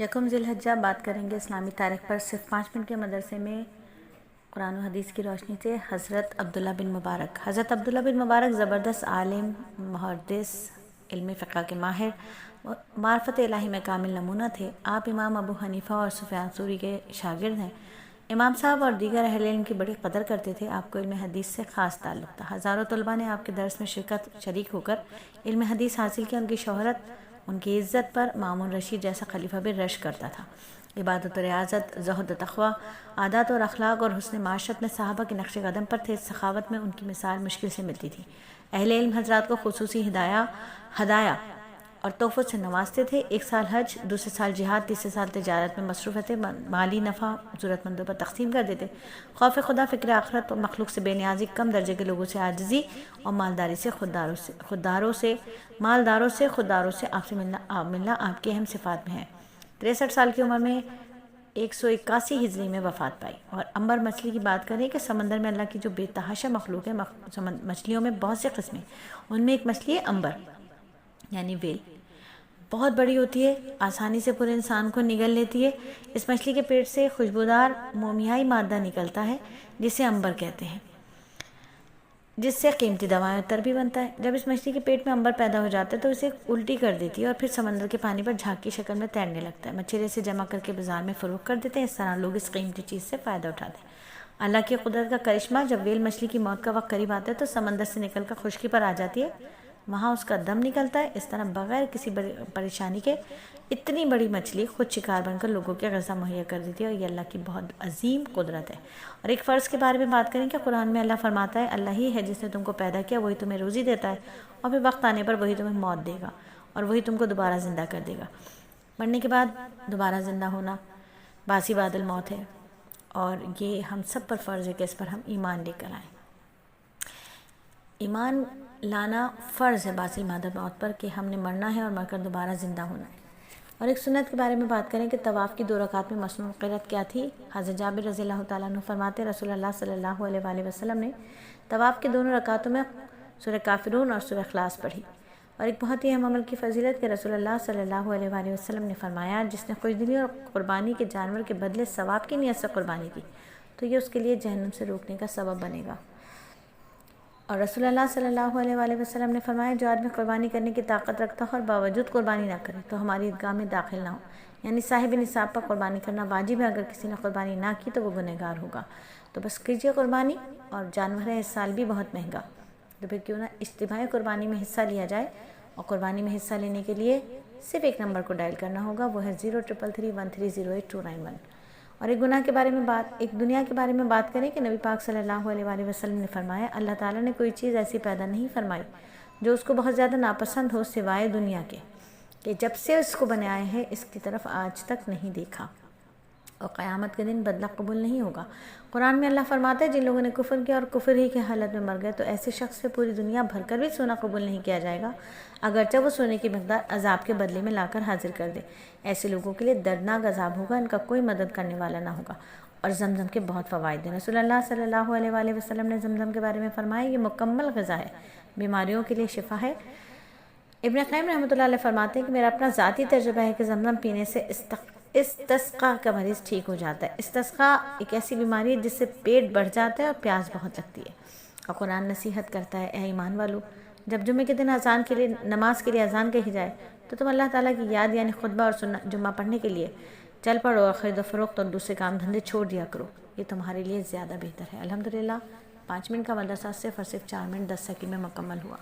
یکم ذی الحجہ بات کریں گے اسلامی تاریخ پر صرف 5 منٹ کے مدرسے میں قرآن و حدیث کی روشنی سے حضرت عبداللہ بن مبارک۔ حضرت عبداللہ بن مبارک زبردست عالم، محدث، علم فقہ کے ماہر، معرفت الہی میں کامل نمونہ تھے۔ آپ امام ابو حنیفہ اور سفیان ثوری کے شاگرد ہیں۔ امام صاحب اور دیگر اہل علم کی بڑی قدر کرتے تھے۔ آپ کو علم حدیث سے خاص تعلق تھا۔ ہزاروں طلباء نے آپ کے درس میں شریک ہو کر علم حدیث حاصل کیا۔ ان کی شہرت ان کی عزت پر مامون رشید جیسا خلیفہ بھی رشک کرتا تھا۔ عبادت و ریاضت، زہد و تقوی، عادات اور اخلاق اور حسن معاشرت میں صحابہ کے نقش قدم پر تھے۔ سخاوت میں ان کی مثال مشکل سے ملتی تھی۔ اہل علم حضرات کو خصوصی ہدایہ اور تحفوں سے نوازتے تھے۔ ایک سال حج، دوسرے سال جہاد، تیسرے سال تجارت میں مصروف رہتے۔ مالی نفع ضرورت مندوں پر تقسیم کر دیتے۔ خوف خدا، فکر آخرت اور مخلوق سے بے نیازی، کم درجے کے لوگوں سے عاجزی اور مالداروں سے خودداروں سے آپ سے ملنا آپ کی اہم صفات میں ہے۔ 63 سال کی عمر میں 181 ہجری میں وفات پائی۔ اور امبر مچھلی کی بات کریں کہ سمندر میں اللہ کی جو بے تحاشا مخلوق ہے، مچھلیوں میں بہت سی قسمیں، ان میں ایک مچھلی ہے امبر یعنی ویل۔ بہت بڑی ہوتی ہے، آسانی سے پورے انسان کو نگل لیتی ہے۔ اس مچھلی کے پیٹ سے خوشبودار مومیائی مادہ نکلتا ہے جسے امبر کہتے ہیں، جس سے قیمتی دوائیں عطر بھی بنتا ہے۔ جب اس مچھلی کے پیٹ میں امبر پیدا ہو جاتا ہے تو اسے الٹی کر دیتی ہے اور پھر سمندر کے پانی پر جھاگ کی شکل میں تیرنے لگتا ہے۔ مچھلی سے جمع کر کے بازار میں فروخت کر دیتے ہیں۔ اس طرح لوگ اس قیمتی چیز سے فائدہ اٹھاتے ہیں۔ اللہ کی قدرت کا کرشمہ، جب ویل مچھلی کی موت کا وقت قریب آتا ہے تو سمندر سے نکل کر خشکی پر آ جاتی ہے، وہاں اس کا دم نکلتا ہے۔ اس طرح بغیر کسی پریشانی کے اتنی بڑی مچھلی خود شکار بن کر لوگوں کے غذا مہیا کر دیتی ہے، اور یہ اللہ کی بہت عظیم قدرت ہے۔ اور ایک فرض کے بارے میں بات کریں کہ قرآن میں اللہ فرماتا ہے، اللہ ہی ہے جس نے تم کو پیدا کیا، وہی تمہیں روزی دیتا ہے، اور پھر وقت آنے پر وہی تمہیں موت دے گا، اور وہی تم کو دوبارہ زندہ کر دے گا۔ مرنے کے بعد دوبارہ زندہ ہونا باسی بعد الموت ہے، اور یہ ہم سب پر فرض ہے کہ اس پر ہم ایمان لے کر آئیں۔ ایمان لانا فرض ہے باسی بعد الموت پر، کہ ہم نے مرنا ہے اور مر کر دوبارہ زندہ ہونا ہے۔ اور ایک سنت کے بارے میں بات کریں کہ طواف کی 2 رکعت میں مسنون قرات کیا تھی۔ حضرت جابر رضی اللہ تعالیٰ عنہ فرماتے، رسول اللہ صلی اللہ علیہ وآلہ وسلم نے طواف کی دونوں رکعتوں میں سورہ کافرون اور سورہ اخلاص پڑھی۔ اور ایک بہت ہی اہم عمل کی فضیلت کہ رسول اللہ صلی اللہ علیہ وآلہ وسلم نے فرمایا، جس نے خوش دلی اور قربانی کے جانور کے بدلے ثواب کی نیت سے قربانی کی تو یہ اس کے لیے جہنم سے روکنے کا سبب بنے گا۔ اور رسول اللہ صلی اللہ علیہ وآلہ وسلم نے فرمایا، جو آدمی قربانی کرنے کی طاقت رکھتا ہو اور باوجود قربانی نہ کرے تو ہماری عیدگاہ میں داخل نہ ہو۔ یعنی صاحب نصاب پر قربانی کرنا واجب ہے، اگر کسی نے قربانی نہ کی تو وہ گنہگار ہوگا۔ تو بس کیجیے قربانی، اور جانور ہے اس سال بھی بہت مہنگا، تو پھر کیوں نہ اجتماعی قربانی میں حصہ لیا جائے۔ اور قربانی میں حصہ لینے کے لیے صرف ایک نمبر کو ڈائل کرنا ہوگا، وہ ہے 03331308 اور ایک دنیا کے بارے میں بات کریں کہ نبی پاک صلی اللہ علیہ وآلہ وسلم نے فرمایا، اللہ تعالیٰ نے کوئی چیز ایسی پیدا نہیں فرمائی جو اس کو بہت زیادہ ناپسند ہو سوائے دنیا کے، کہ جب سے اس کو بنایا ہے اس کی طرف آج تک نہیں دیکھا، اور قیامت کے دن بدلہ قبول نہیں ہوگا۔ قرآن میں اللہ فرماتا ہے، جن لوگوں نے کفر کیا اور کفر ہی کی حالت میں مر گئے تو ایسے شخص سے پوری دنیا بھر کر بھی سونا قبول نہیں کیا جائے گا، اگرچہ وہ سونے کی مقدار عذاب کے بدلے میں لا کر حاضر کر دے۔ ایسے لوگوں کے لیے دردناک عذاب ہوگا، ان کا کوئی مدد کرنے والا نہ ہوگا۔ اور زمزم کے بہت فوائد ہیں۔ رسول اللہ صلی اللہ علیہ وآلہ وسلم نے زمزم کے بارے میں فرمایا، یہ مکمل غذا ہے، بیماریوں کے لیے شفا ہے۔ ابن قیم رحمۃ اللہ علیہ فرماتے ہیں کہ میرا اپنا ذاتی تجربہ ہے کہ زمزم پینے سے استسقاء کا مریض ٹھیک ہو جاتا ہے۔ استسقاء ایک ایسی بیماری ہے جس سے پیٹ بڑھ جاتا ہے اور پیاس بہت لگتی ہے۔ اور قرآن نصیحت کرتا ہے، اے ایمان والو، جب جمعے کے دن نماز کے لیے اذان کہی جائے تو تم اللہ تعالیٰ کی یاد یعنی خطبہ اور جمعہ پڑھنے کے لیے چل پڑو، اور خرید و فروخت اور دوسرے کام دھندے چھوڑ دیا کرو، یہ تمہارے لیے زیادہ بہتر ہے۔ الحمدللہ 5 منٹ کا مدرسہ صرف اور صرف 4 منٹ 10 سیکنڈ میں مکمل ہوا۔